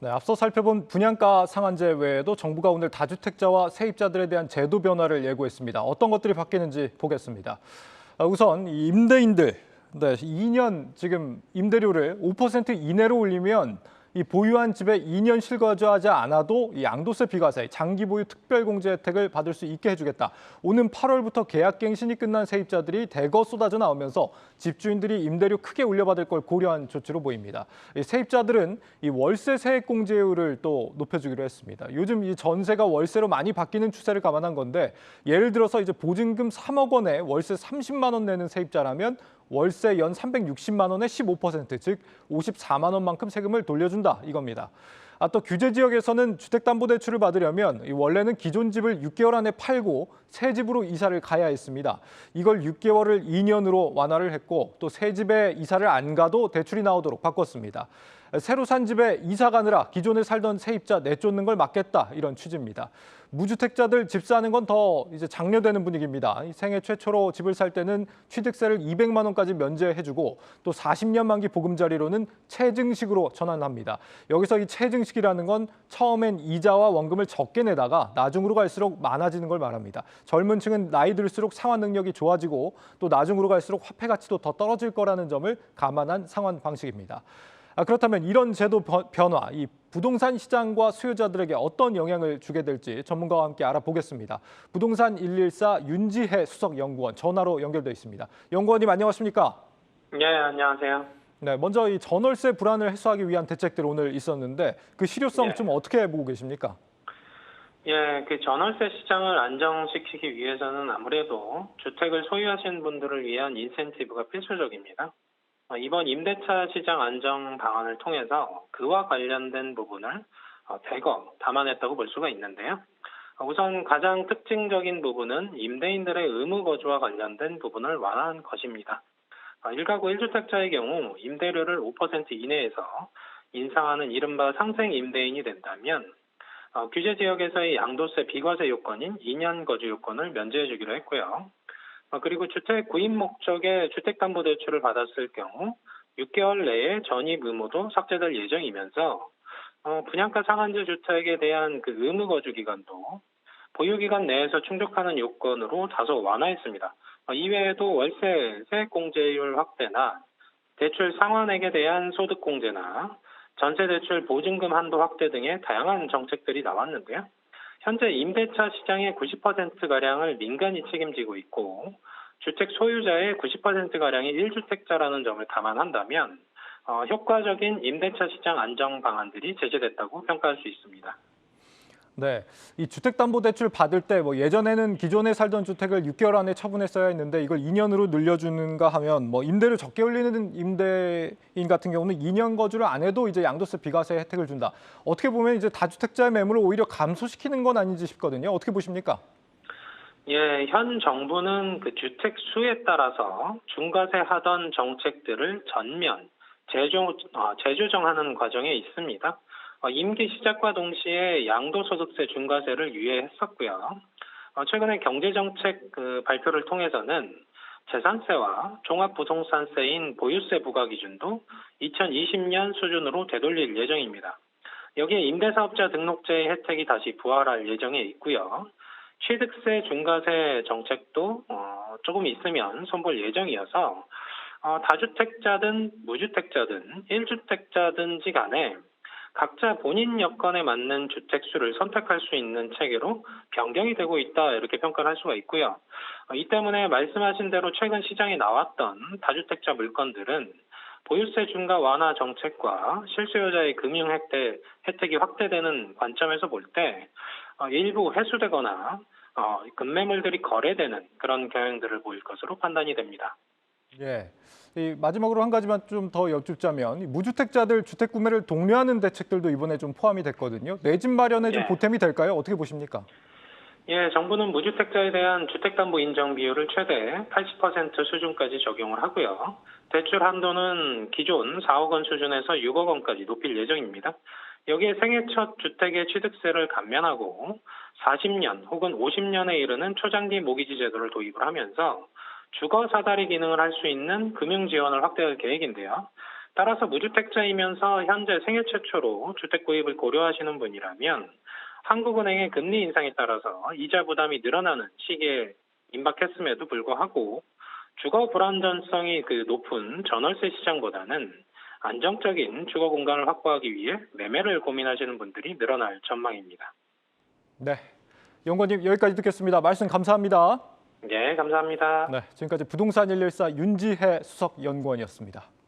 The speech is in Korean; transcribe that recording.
네, 앞서 살펴본 분양가 상한제 외에도 정부가 오늘 다주택자와 세입자들에 대한 제도 변화를 예고했습니다. 어떤 것들이 바뀌는지 보겠습니다. 우선 이 임대인들, 2년 지금 임대료를 5% 이내로 올리면 이 보유한 집에 2년 실거주하지 않아도 이 양도세 비과세, 장기 보유 특별공제 혜택을 받을 수 있게 해주겠다. 오는 8월부터 계약갱신이 끝난 세입자들이 대거 쏟아져 나오면서 집주인들이 임대료 크게 올려받을 걸 고려한 조치로 보입니다. 이 세입자들은 이 월세 세액공제율을 또 높여주기로 했습니다. 요즘 이 전세가 월세로 많이 바뀌는 추세를 감안한 건데, 예를 들어서 이제 보증금 3억 원에 월세 30만 원 내는 세입자라면 월세 연 360만 원에 15%, 즉 54만 원만큼 세금을 돌려준다 이겁니다. 또 규제 지역에서는 주택담보대출을 받으려면 원래는 기존 집을 6개월 안에 팔고 새 집으로 이사를 가야 했습니다. 이걸 6개월을 2년으로 완화를 했고 또 새 집에 이사를 안 가도 대출이 나오도록 바꿨습니다. 새로 산 집에 이사 가느라 기존에 살던 세입자 내쫓는 걸 막겠다 이런 취지입니다. 무주택자들 집 사는 건 더 이제 장려되는 분위기입니다. 생애 최초로 집을 살 때는 취득세를 200만 원까지 면제해주고 또 40년 만기 보금자리로는 체증식으로 전환합니다. 여기서 이 체증식이라는 건 처음엔 이자와 원금을 적게 내다가 나중으로 갈수록 많아지는 걸 말합니다. 젊은 층은 나이 들수록 상환 능력이 좋아지고 또 나중으로 갈수록 화폐 가치도 더 떨어질 거라는 점을 감안한 상환 방식입니다. 그렇다면 이런 제도 변화, 이 부동산 시장과 수요자들에게 어떤 영향을 주게 될지 전문가와 함께 알아보겠습니다. 부동산 114 윤지혜 수석연구원 전화로 연결돼 있습니다. 연구원님 안녕하십니까? 네, 안녕하세요. 네, 먼저 이 전월세 불안을 해소하기 위한 대책들 오늘 있었는데 그 실효성 네. 좀 어떻게 보고 계십니까? 예, 그 전월세 시장을 안정시키기 위해서는 아무래도 주택을 소유하시는 분들을 위한 인센티브가 필수적입니다. 이번 임대차 시장 안정 방안을 통해서 그와 관련된 부분을 대거 담아냈다고 볼 수가 있는데요. 우선 가장 특징적인 부분은 임대인들의 의무 거주와 관련된 부분을 완화한 것입니다. 1가구 1주택자의 경우 임대료를 5% 이내에서 인상하는 이른바 상생 임대인이 된다면 규제 지역에서의 양도세 비과세 요건인 2년 거주 요건을 면제해 주기로 했고요. 그리고 주택 구입 목적의 주택담보대출을 받았을 경우 6개월 내에 전입 의무도 삭제될 예정이면서 분양가 상한제 주택에 대한 그 의무 거주 기간도 보유 기간 내에서 충족하는 요건으로 다소 완화했습니다. 이외에도 월세 세액공제율 확대나 대출 상환액에 대한 소득공제나 전세대출 보증금 한도 확대 등의 다양한 정책들이 나왔는데요. 현재 임대차 시장의 90%가량을 민간이 책임지고 있고 주택 소유자의 90%가량이 1주택자라는 점을 감안한다면 효과적인 임대차 시장 안정 방안들이 제시됐다고 평가할 수 있습니다. 네, 이 주택담보대출 받을 때 뭐 예전에는 기존에 살던 주택을 6개월 안에 처분했어야 했는데 이걸 2년으로 늘려주는가 하면 뭐 임대료 적게 올리는 임대인 같은 경우는 2년 거주를 안 해도 이제 양도세 비과세 혜택을 준다. 어떻게 보면 이제 다주택자의 매물을 오히려 감소시키는 건 아닌지 싶거든요. 어떻게 보십니까? 예, 현 정부는 그 주택 수에 따라서 중과세 하던 정책들을 전면 재조정하는 과정에 있습니다. 임기 시작과 동시에 양도소득세 중과세를 유예했었고요. 최근에 경제정책 발표를 통해서는 재산세와 종합부동산세인 보유세 부과 기준도 2020년 수준으로 되돌릴 예정입니다. 여기에 임대사업자 등록제의 혜택이 다시 부활할 예정에 있고요. 취득세 중과세 정책도 조금 있으면 손볼 예정이어서 다주택자든 무주택자든 1주택자든지 간에 각자 본인 여건에 맞는 주택수를 선택할 수 있는 체계로 변경이 되고 있다 이렇게 평가를 할 수가 있고요. 이 때문에 말씀하신 대로 최근 시장에 나왔던 다주택자 물건들은 보유세 중과 완화 정책과 실수요자의 금융 혜택이 확대되는 관점에서 볼 때 일부 회수되거나 급매물들이 거래되는 그런 경향들을 보일 것으로 판단이 됩니다. 예. 이 마지막으로 한 가지만 좀 더 여쭙자면 이 무주택자들 주택 구매를 독려하는 대책들도 이번에 좀 포함이 됐거든요. 내 집 마련에 좀 예. 보탬이 될까요? 어떻게 보십니까? 예, 정부는 무주택자에 대한 주택담보 인정 비율을 최대 80% 수준까지 적용을 하고요. 대출 한도는 기존 4억 원 수준에서 6억 원까지 높일 예정입니다. 여기에 생애 첫 주택의 취득세를 감면하고 40년 혹은 50년에 이르는 초장기 모기지 제도를 도입을 하면서 주거 사다리 기능을 할 수 있는 금융 지원을 확대할 계획인데요. 따라서 무주택자이면서 현재 생애 최초로 주택 구입을 고려하시는 분이라면 한국은행의 금리 인상에 따라서 이자 부담이 늘어나는 시기에 임박했음에도 불구하고 주거 불안전성이 높은 전월세 시장보다는 안정적인 주거 공간을 확보하기 위해 매매를 고민하시는 분들이 늘어날 전망입니다. 네, 연구원님 여기까지 듣겠습니다. 말씀 감사합니다. 네, 감사합니다. 네, 지금까지 부동산 114 윤지혜 수석 연구원이었습니다.